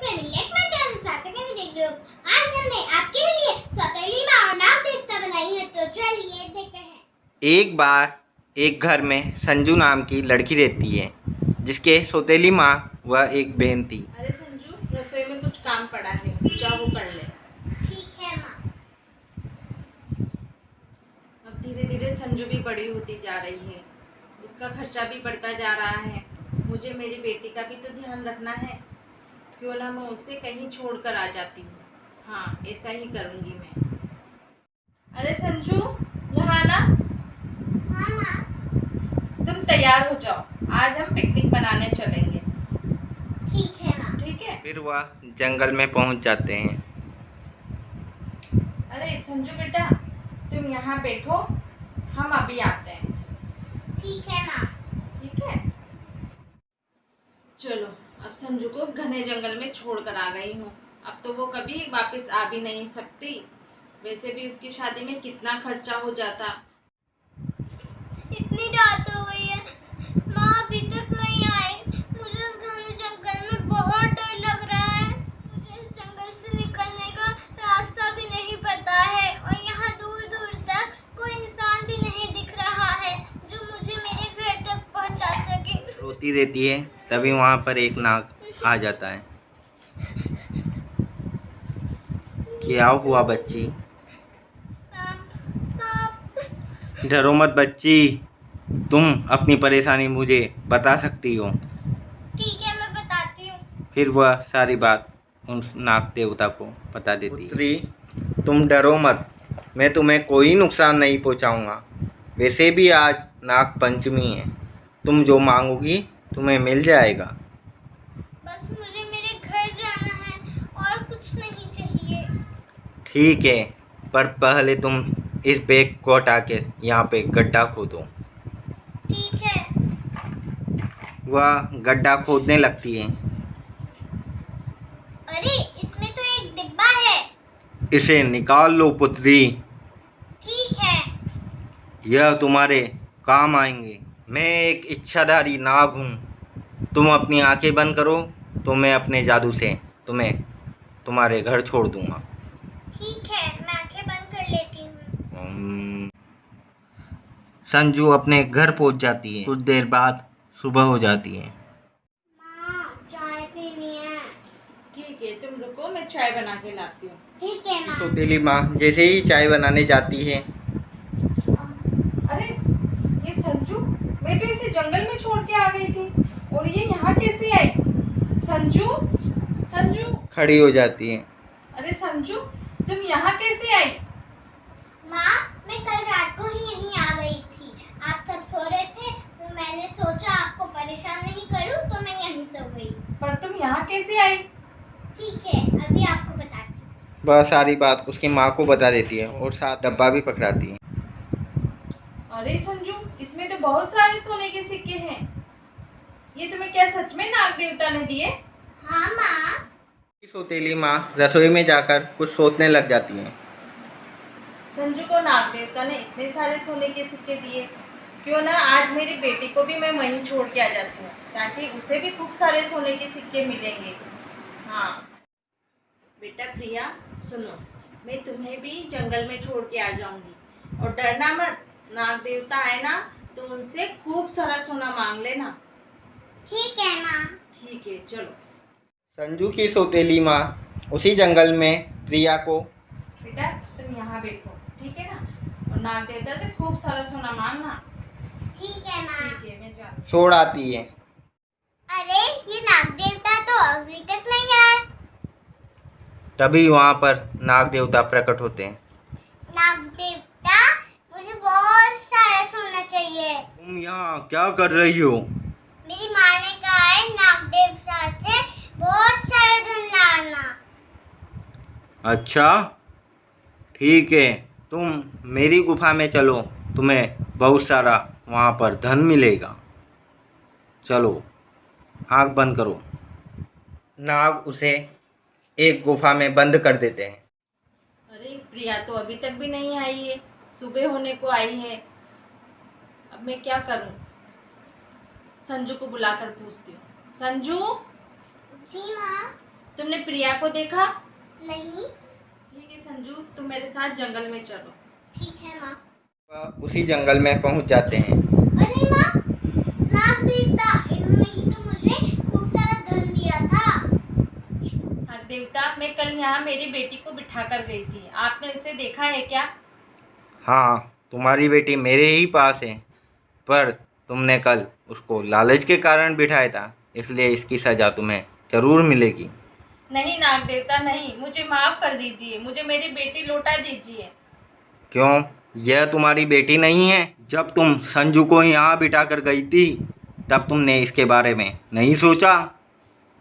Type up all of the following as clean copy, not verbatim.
मेरे लेखन चैनल सार्थक के देख रहे हो। आज हमने आपके लिए सौतेली माँ और नाग देवता बनाई है, तो चलिए देखते हैं। एक बार एक घर में संजू नाम की लड़की रहती है, जिसके सौतेली माँ व एक बहन थी। अरे संजू, रसोई में कुछ काम पड़ा है, जा वो कर ले। ठीक है माँ। अब धीरे धीरे संजू भी बड़ी होती जा रही है, उसका खर्चा भी बढ़ता जा रहा है। मुझे मेरी बेटी का भी तो ध्यान रखना है, क्यों ना मैं उसे कहीं छोड़ कर आ जाती हूँ। हाँ, ऐसा ही करूँगी मैं। अरे संजू, यहाँ ना। हाँ माँ। तुम तैयार हो जाओ, आज हम पिकनिक मनाने चलेंगे। ठीक है माँ। ठीक है। फिर वह जंगल में पहुंच जाते हैं। अरे संजू बेटा, तुम यहाँ बैठो, हम अभी आते हैं। ठीक है माँ। ठीक है, चलो। अब संजू को घने जंगल में छोड़कर आ गई हूँ। अब तो वो कभी वापस आ भी नहीं सकती। वैसे भी उसकी शादी में कितना खर्चा हो जाता। इतनी रात हो गई है, माँ अभी तक नहीं आए। मुझे इस घने जंगल में बहुत डर लग रहा है। मुझे इस जंगल से निकलने का रास्ता भी नहीं पता है, और यहाँ दूर दूर तक कोई इंसान भी नहीं दिख रहा है जो मुझे मेरे घर तक पहुँचा सके। रोती रहती है, तभी वहां पर एक नाग आ जाता है। क्या हुआ बच्ची? सांप। डरो मत बच्ची, तुम अपनी परेशानी मुझे बता सकती हो। ठीक है, मैं बताती हूँ। फिर वह सारी बात उन नाग देवता को बता देती है। पुत्री, तुम डरो मत, मैं तुम्हें कोई नुकसान नहीं पहुंचाऊंगा। वैसे भी आज नाग पंचमी है, तुम जो मांगोगी तुम्हें मिल जाएगा। बस मुझे मेरे घर जाना है और कुछ नहीं चाहिए। ठीक है, पर पहले तुम इस बैग को हटा के यहाँ पे गड्ढा खोदो। ठीक है। वह गड्ढा खोदने लगती है। अरे, इसमें तो एक डिब्बा है। इसे निकाल लो पुत्री, ठीक है। यह तुम्हारे काम आएंगे। मैं एक इच्छाधारी नाग हूँ। तुम अपनी आंखें बंद करो तो मैं अपने जादू से तुम्हें तुम्हारे घर छोड़ दूंगा। ठीक है, मैं आंखें बंद कर लेती हूँ। संजू अपने घर पहुंच जाती है। कुछ देर बाद सुबह हो जाती है। माँ, चाय पीनी है। ठीक है, तुम रुको, मैं चाय बना के लाती हूँ। ठीक है माँ। सौतेली माँ जैसे ही चाय बनाने जाती है, अरे ये संजू, मैं तो इसे जंगल में छोड़ के आ गई थी, और ये यहाँ कैसे आई? संजू, संजू। खड़ी हो जाती है। अरे संजू, तुम यहाँ कैसे आई? माँ, मैं कल रात को ही यहीं आ गई थी। आप सब सो रहे थे, तो मैंने सोचा आपको परेशान नहीं करूँ, तो मैं यहीं सो गई। पर तुम यहाँ कैसे आई? ठीक है, अभी आपको बताती हूँ। वह सारी बात उसकी माँ को बता देती है और साथ डब्बा भी पकड़ाती है। अरे संजू, इसमें तो बहुत सारे सोने के सिक्के हैं। ये तुम्हें क्या सच में नाग देवता ने दिए? हाँ माँ। सौतेली माँ रसोई में जाकर कुछ सोचने लग जाती है। संजू को नाग देवता ने इतने सारे सोने के सिक्के दिए, क्यों ना आज मेरी बेटी को भी मैं वहीं छोड़ के आ जाती हूँ, ताकि उसे भी खूब सारे सोने के सिक्के मिलेंगे। हाँ बेटा प्रिया, सुनो, मैं तुम्हें भी जंगल में छोड़ के आ जाऊंगी, और डरना मत। नाग देवता आए ना तो उनसे खूब सारा सोना मांग लेना। ठीक है माँ। ठीक है, चलो। संजू की सौतेली माँ उसी जंगल में प्रिया को बेटा तुम यहाँ बैठो, ठीक है ना, और नाग देवता से खूब सारा सोना मांगना। ठीक है माँ। ठीक है, मैं जाती हूँ। छोड़ आती है। अरे, ये नाग देवता तो अभी तक नहीं आए। तभी वहाँ पर नाग देवता प्रकट होते हैं। नाग देवता, मुझे बहुत सारा सोना चाहिए। तुम यहाँ क्या कर रही हो? मेरी माँ ने कहा है नाग देवता से बहुत सारा धन लाना। अच्छा ठीक है, तुम मेरी गुफा में चलो, तुम्हें बहुत सारा वहाँ पर धन मिलेगा। चलो, आँख बंद करो। नाग उसे एक गुफा में बंद कर देते हैं। अरे प्रिया तो अभी तक भी नहीं आई है, सुबह होने को आई है। अब मैं क्या करूं? संजू को बुलाकर पूछती हूँ। संजू, जी माँ। तुमने प्रिया को देखा? नहीं। ठीक है संजू, तुम मेरे साथ जंगल में चलो। ठीक है माँ। वह उसी जंगल में पहुंच जाते हैं। अरे माँ, नाग देवता, इन्होंने ही तो मुझे खूब सारा धन दिया था। नाग देवता, मैं कल यहाँ मेरी बेटी को बिठा कर गई थी, आपने उसे देखा है क्या? हाँ, तुम्हारी बेटी मेरे ही पास है, पर तुमने कल उसको लालच के कारण बिठाया था, इसलिए इसकी सज़ा तुम्हें ज़रूर मिलेगी। नहीं नाग देवता नहीं, मुझे माफ कर दीजिए, मुझे मेरी बेटी लौटा दीजिए। क्यों, यह तुम्हारी बेटी नहीं है? जब तुम संजू को यहाँ बिठा कर गई थी तब तुमने इसके बारे में नहीं सोचा?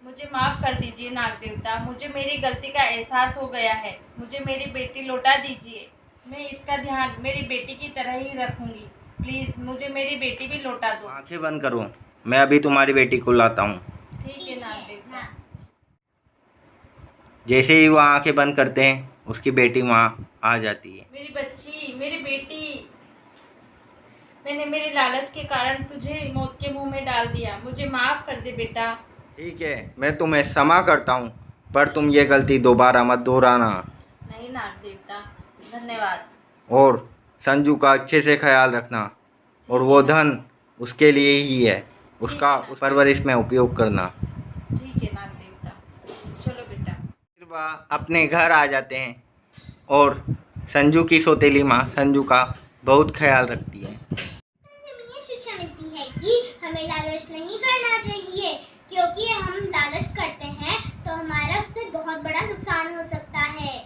मुझे माफ कर दीजिए नाग देवता, मुझे मेरी गलती का एहसास हो गया है, मुझे मेरी बेटी लौटा दीजिए। मैं इसका ध्यान मेरी बेटी की तरह ही रखूंगी। प्लीज़ मुझे मेरी बेटी भी लौटा दो। आंखें बंद करो, मैं अभी तुम्हारी बेटी को लाता हूँ। ठीक है नाग देवता। जैसे ही वह आंखें बंद करते हैं उसकी बेटी वहाँ आ जाती है। मेरी बच्ची, मेरी बेटी, मैंने मेरे लालच के कारण तुझे मौत के मुंह में डाल दिया, मुझे माफ कर दे बेटा। ठीक है, मैं तुम्हें क्षमा करता हूँ, पर तुम ये गलती दोबारा मत दोहराना। नहीं नाग देवता, धन्यवाद। और संजू का अच्छे से ख्याल रखना, और वो धन उसके लिए ही है, उसका उस परवरिश में उपयोग करना। ठीक है नाग देवता, चलो बेटा। फिर वह अपने घर आ जाते हैं और संजू की सौतेली माँ संजू का बहुत ख्याल रखती है। हमें ये शिक्षा मिलती है कि हमें लालच नहीं करना चाहिए, क्योंकि हम लालच करते हैं तो हमारा उससे बहुत बड़ा नुकसान हो सकता है।